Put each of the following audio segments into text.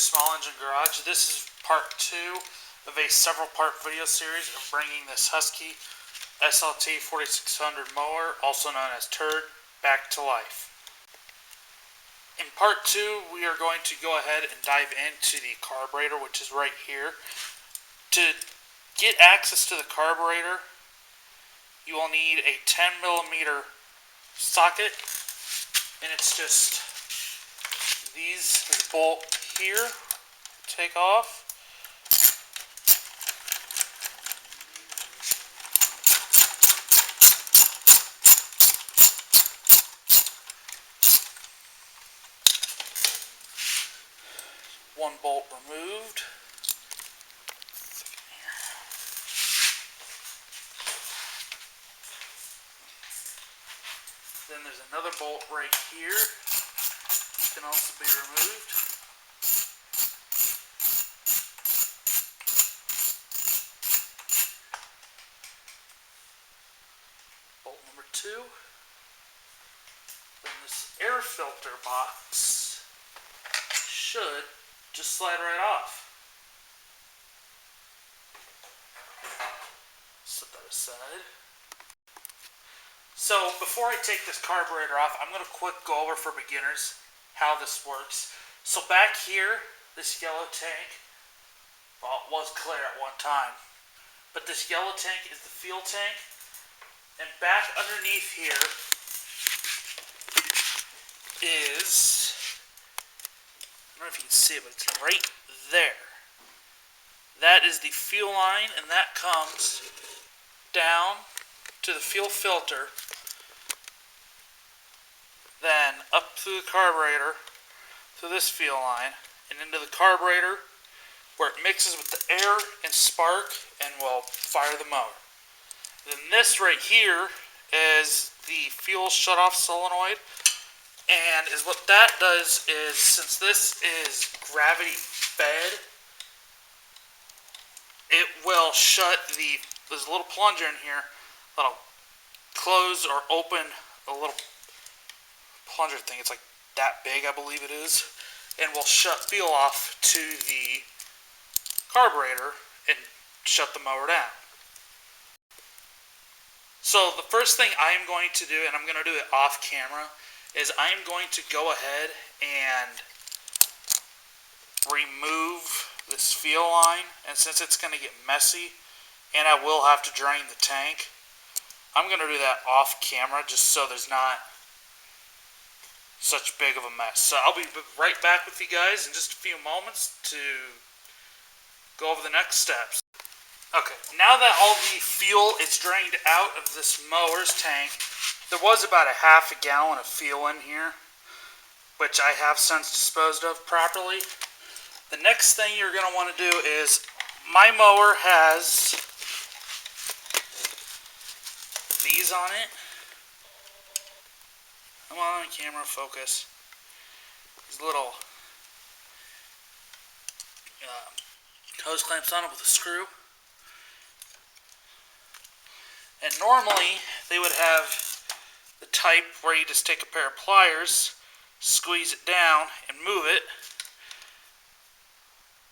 Small Engine Garage. This is part 2 of a several part video series of bringing this Husky SLT 4600 mower, also known as Turd, back to life. In part 2, we are going to go ahead and dive into the carburetor, which is right here. To get access to the carburetor, you will need a 10mm socket, and it's just these, the bolt here, take off. One bolt removed. Then there's another bolt right here. Can also be removed. Bolt number 2. Then this air filter box should just slide right off. Set that aside. So before I take this carburetor off, I'm going to quick go over for beginners how this works. So back here, this yellow tank, well, it was clear at one time, but this yellow tank is the fuel tank, and back underneath here is, I don't know if you can see it, but it's right there. That is the fuel line, and that comes down to the fuel filter, then up through the carburetor, through this fuel line, and into the carburetor, where it mixes with the air and spark and will fire the motor. Then this right here is the fuel shutoff solenoid, and is what that does is, since this is gravity fed, it will shut there's a little plunger in here that'll close or open a little plunger thing. It's like that big, I believe it is, and will shut fuel off to the carburetor and shut the mower down. So the first thing I am going to do, and I'm going to do it off camera, is I am going to go ahead and remove this fuel line, and since it's going to get messy and I will have to drain the tank, I'm going to do that off camera just so there's not such big of a mess. So I'll be right back with you guys in just a few moments to go over the next steps. Okay, now that all the fuel is drained out of this mower's tank, there was about a half a gallon of fuel in here, which I have since disposed of properly. The next thing you're going to want to do is, my mower has these on it. Come on, camera, focus. These little hose clamps on it with a screw. And normally they would have the type where you just take a pair of pliers, squeeze it down, and move it,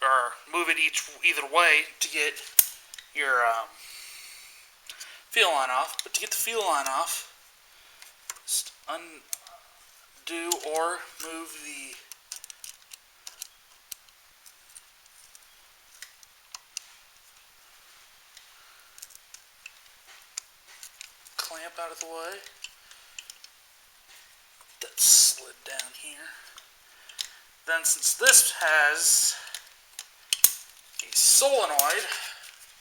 or move it either way to get your fuel line off. But to get the fuel line off, just undo or move the clamp out of the way. That slid down here. Then, since this has a solenoid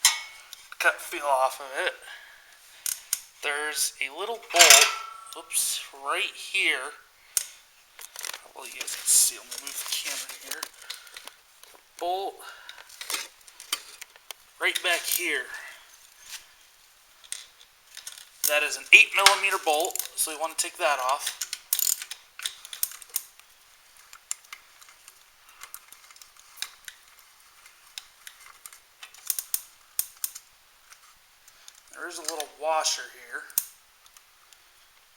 to cut fuel off of it, there's a little bolt, oops, right here. Well, you guys can see, I'm going to move the camera here. Bolt right back here. That is an 8mm bolt, so you want to take that off. There's a little washer here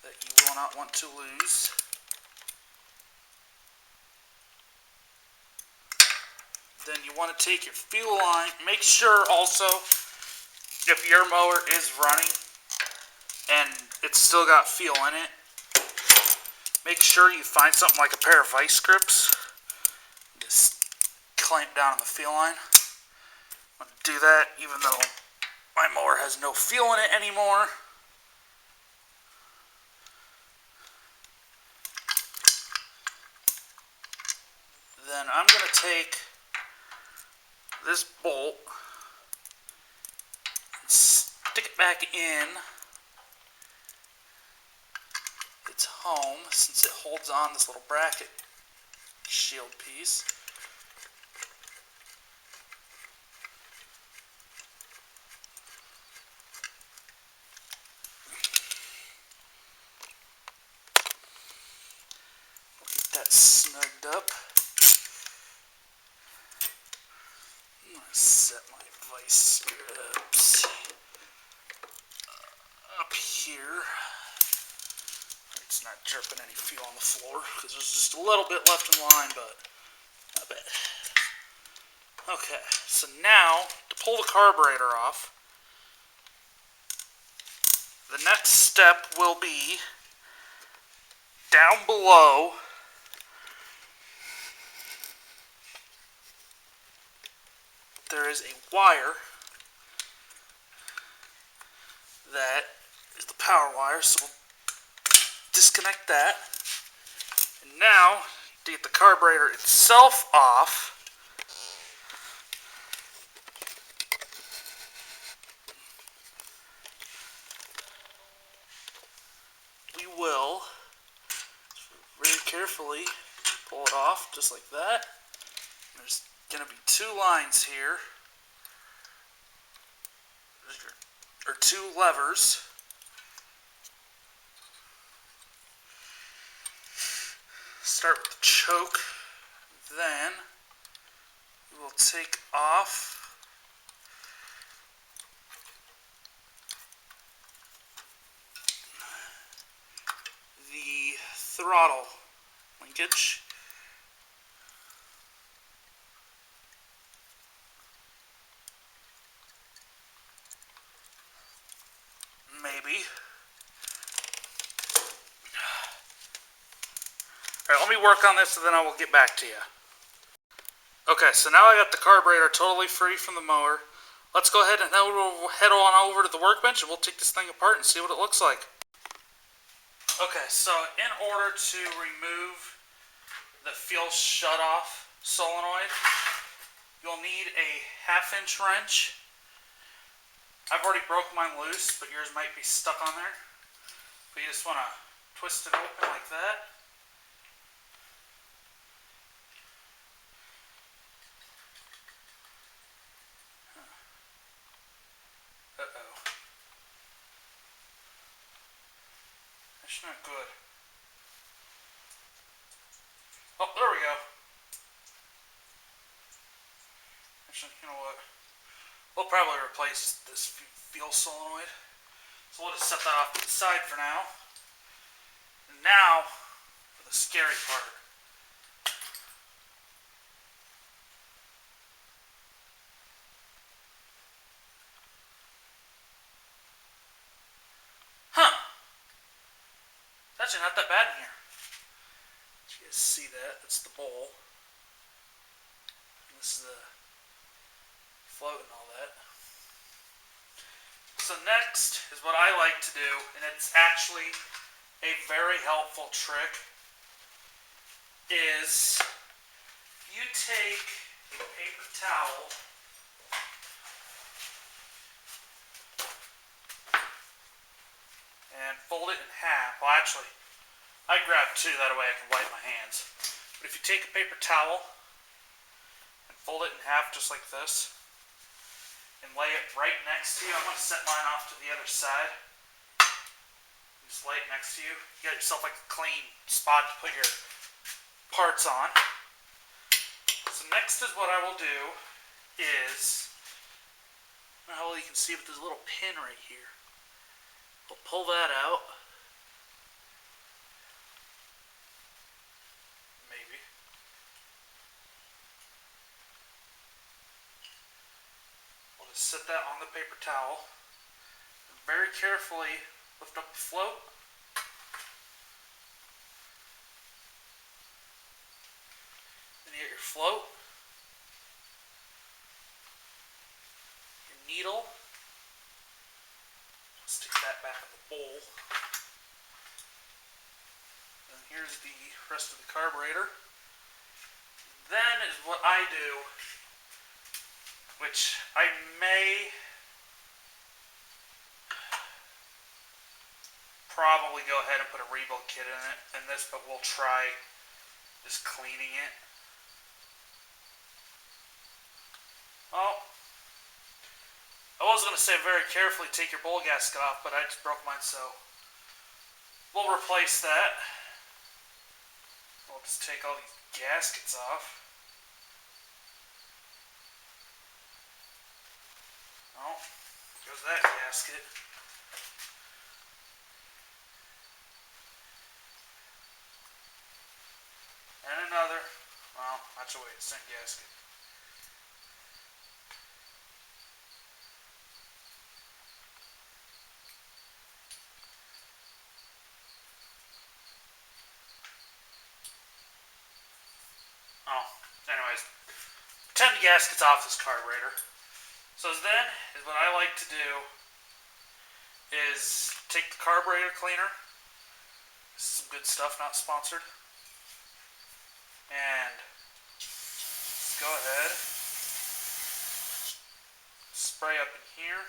that you will not want to lose. Then you want to take your fuel line. Make sure also if your mower is running and it's still got fuel in it, make sure you find something like a pair of vice grips. Just clamp down on the fuel line. I'm going to do that even though my mower has no fuel in it anymore. Then I'm going to take this bolt and stick it back in its home since it holds on this little bracket shield piece. Get that snugged up. I'm going to set my vice grips up here. It's not dripping any fuel on the floor because there's just a little bit left in line, but not bad. Okay, so now to pull the carburetor off, the next step will be down below there is a wire that is the power wire, so we'll disconnect that. And now, to get the carburetor itself off, we will very carefully pull it off, just like that. There's going to be two lines here, or two levers. Start with the choke, then we will take off the throttle linkage. Maybe. Alright, let me work on this and then I will get back to you. Okay, so now I got the carburetor totally free from the mower. Let's go ahead and head on over to the workbench and we'll take this thing apart and see what it looks like. Okay, so in order to remove the fuel shutoff solenoid, you'll need a 1/2-inch wrench. I've already broke mine loose, but yours might be stuck on there. But you just want to twist it open like that. Uh-oh. That's not good. Oh, there we go. Actually, you know what? We'll probably replace this fuel solenoid. So we'll just set that off to the side for now. And now, for the scary part. Huh. It's actually not that bad in here. You guys see that? That's the bowl. And this is the float and all that. So next is what I like to do, and it's actually a very helpful trick, is you take a paper towel and fold it in half. Well, actually, I grab two, that way I can wipe my hands. But if you take a paper towel and fold it in half just like this, and lay it right next to you, I'm going to set mine off to the other side. Just lay it next to you. You got yourself like a clean spot to put your parts on. So next is what I will do is, I don't know how well you can see, but there's a little pin right here. I'll pull that out. Maybe. Set that on the paper towel. And very carefully lift up the float. Then you get your float, your needle. Stick that back in the bowl. And here's the rest of the carburetor. Then is what I do, which I may probably go ahead and put a rebuild kit in this, but we'll try just cleaning it. Oh, I was going to say very carefully take your bowl gasket off, but I just broke mine, so we'll replace that. We'll just take all these gaskets off. Oh, goes that gasket. And another. Well, that's a way to send gasket. Oh, anyways, 10 gaskets off this carburetor. So then is what I like to do is take the carburetor cleaner. This is some good stuff, not sponsored. And just go ahead, spray up in here.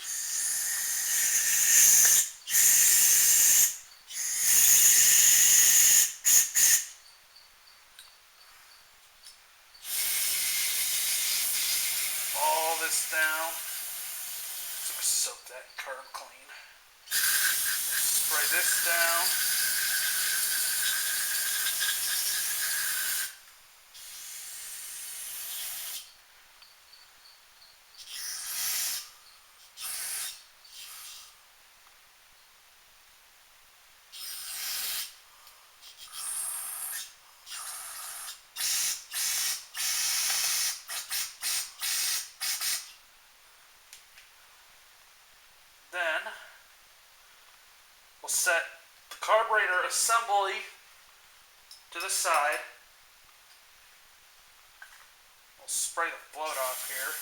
All this down. So soak that carb clean. Spray this down. Then we'll set the carburetor assembly to the side. We'll spray the float off here.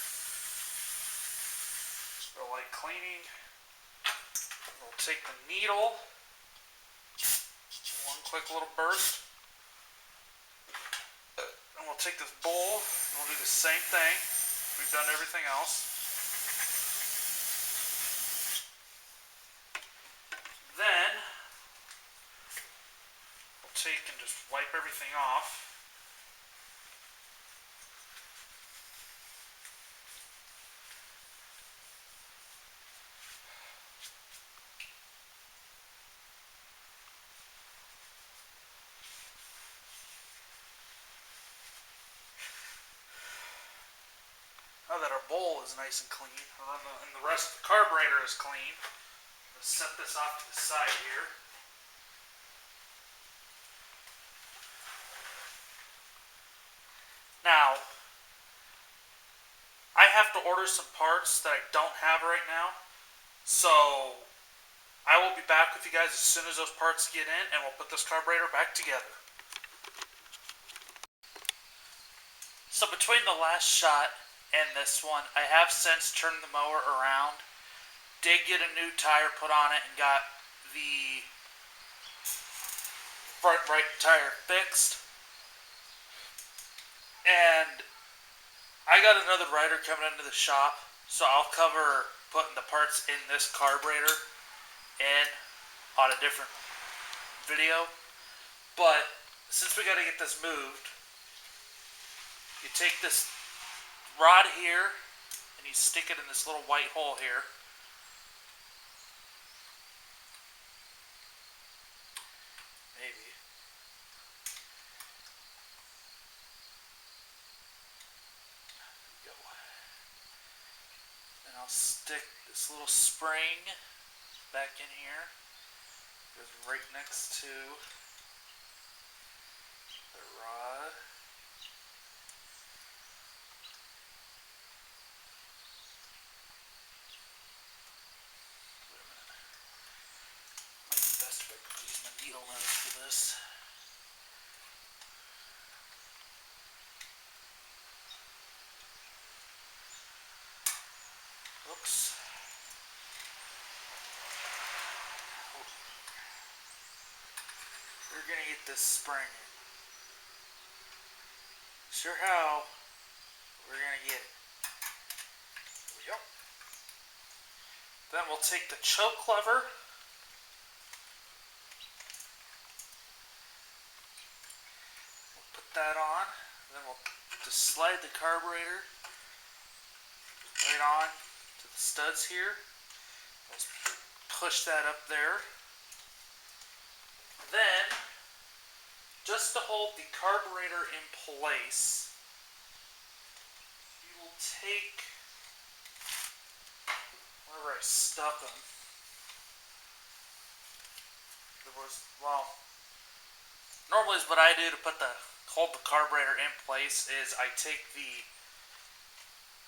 Real light cleaning. We'll take the needle, one quick little burst, and we'll take this bowl and we'll do the same thing. We've done everything else. Then we'll take and just wipe everything off. Now that our bowl is nice and clean, and the rest of the carburetor is clean, let's set this off to the side here. Now, I have to order some parts that I don't have right now, so I will be back with you guys as soon as those parts get in, and we'll put this carburetor back together. So between the last shot and this one, I have since turned the mower around, did get a new tire put on it, and got the front right tire fixed. And I got another rider coming into the shop, so I'll cover putting the parts in this carburetor in on a different video. But since we got to get this moved, you take this rod here and you stick it in this little white hole here. Maybe. There we go. And I'll stick this little spring back in here. It goes right next to the rod. needle nose for this. Oops. We're gonna get this spring. Sure how we're gonna get it. There we go. Then we'll take the choke lever. We'll put that on. Then we'll just slide the carburetor right on to the studs here. Let's push that up there. Then, just to hold the carburetor in place, you will take wherever I stuck them. Normally is what I do to hold the carburetor in place is I take the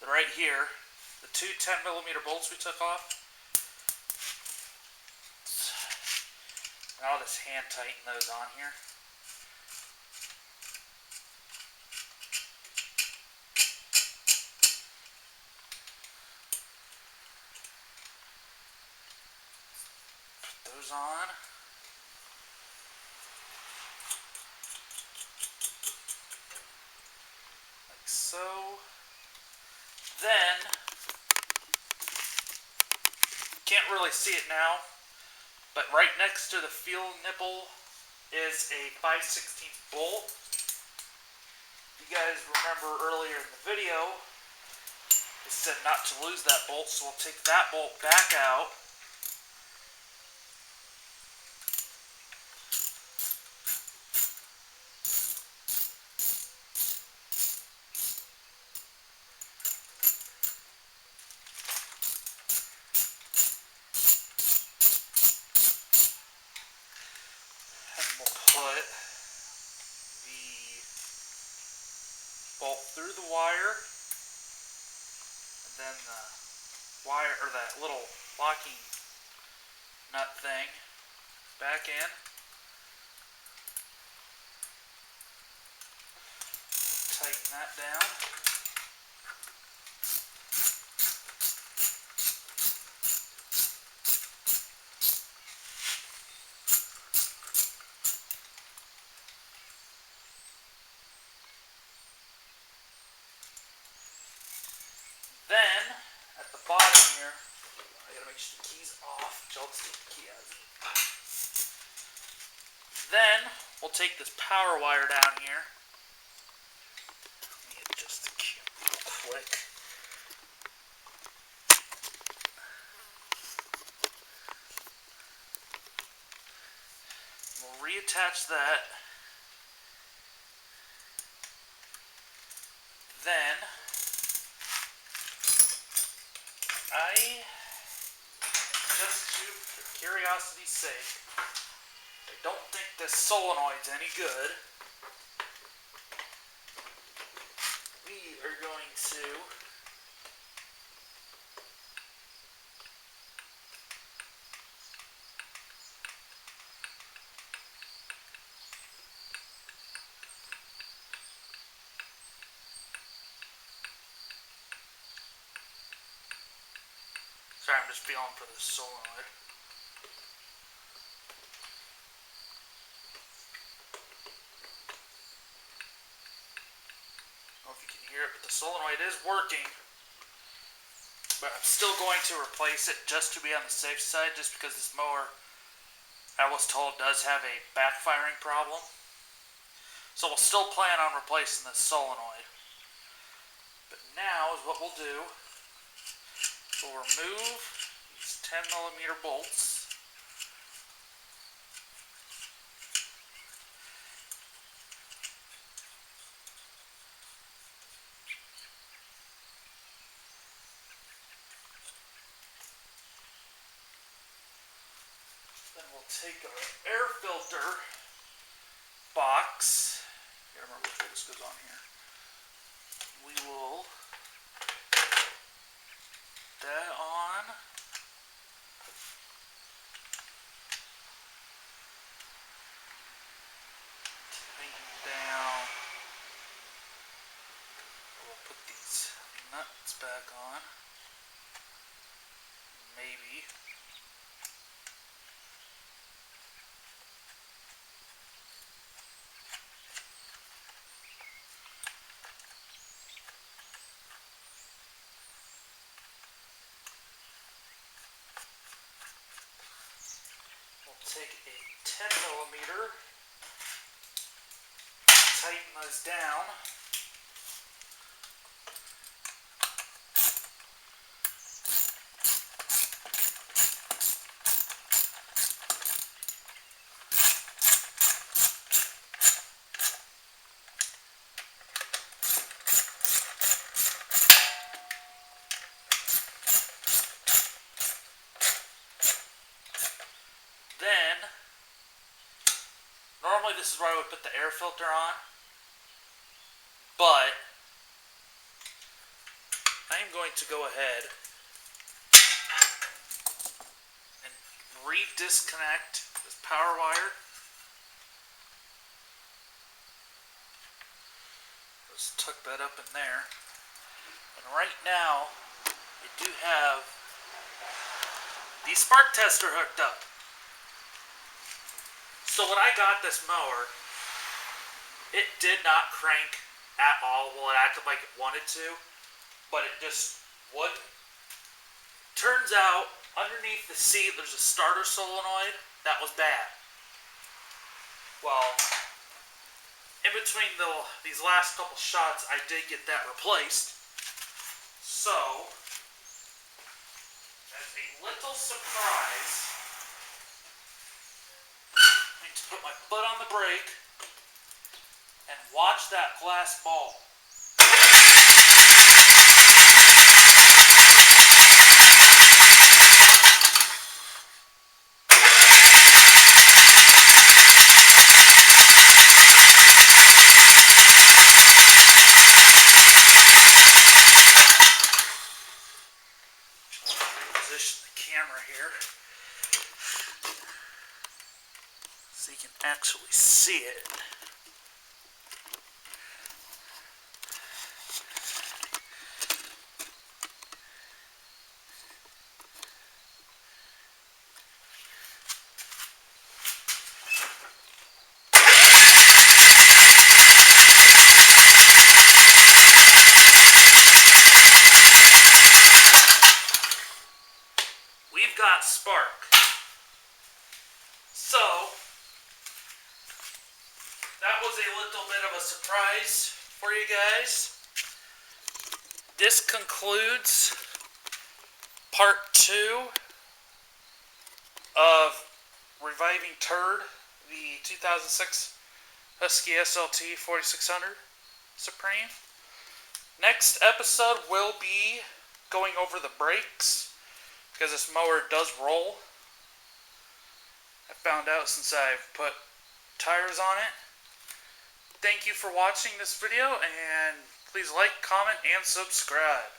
right here, the two 10mm bolts we took off. And I'll just hand tighten those on here. Put those on. Like so. Then, can't really see it now, but right next to the fuel nipple is a 5/16 bolt. If you guys remember earlier in the video, it said not to lose that bolt, so we'll take that bolt back out. Put the bolt through the wire, and then the wire, or that little locking nut thing, back in. Tighten that down. Then, at the bottom here, I gotta make sure the key's off. I'll just take the key out of it. Then, we'll take this power wire down here. Let me adjust the key real quick. We'll reattach that. Then, just for curiosity's sake, I don't think this solenoid's any good. We are going to sorry, I'm just feeling for this solenoid. I don't know if you can hear it, but the solenoid is working. But I'm still going to replace it just to be on the safe side, just because this mower, I was told, does have a backfiring problem. So we'll still plan on replacing this solenoid. But now is what we'll do. We'll remove these 10mm bolts. Then we'll take our air filter box. I can't remember which way this goes on here. We will put that on. It's back on. Maybe. We'll take a 10 millimeter, tighten those down. Then, normally this is where I would put the air filter on, but I am going to go ahead and re-disconnect this power wire. Just tuck that up in there. And right now, I do have the spark tester hooked up. So when I got this mower, it did not crank at all. Well, it acted like it wanted to, but it just wouldn't. Turns out, underneath the seat, there's a starter solenoid that was bad. Well, in between these last couple shots, I did get that replaced. So, as a little surprise, I need to put my foot on the brake and watch that glass ball. Position the camera here so you can actually see it. We've got spark. So, that was a little bit of a surprise for you guys. This concludes part 2 of Reviving Turd, the 2006 Husky SLT 4600 Supreme. Next episode will be going over the brakes, because this mower does roll. I found out since I've put tires on it. Thank you for watching this video, and please like, comment, and subscribe.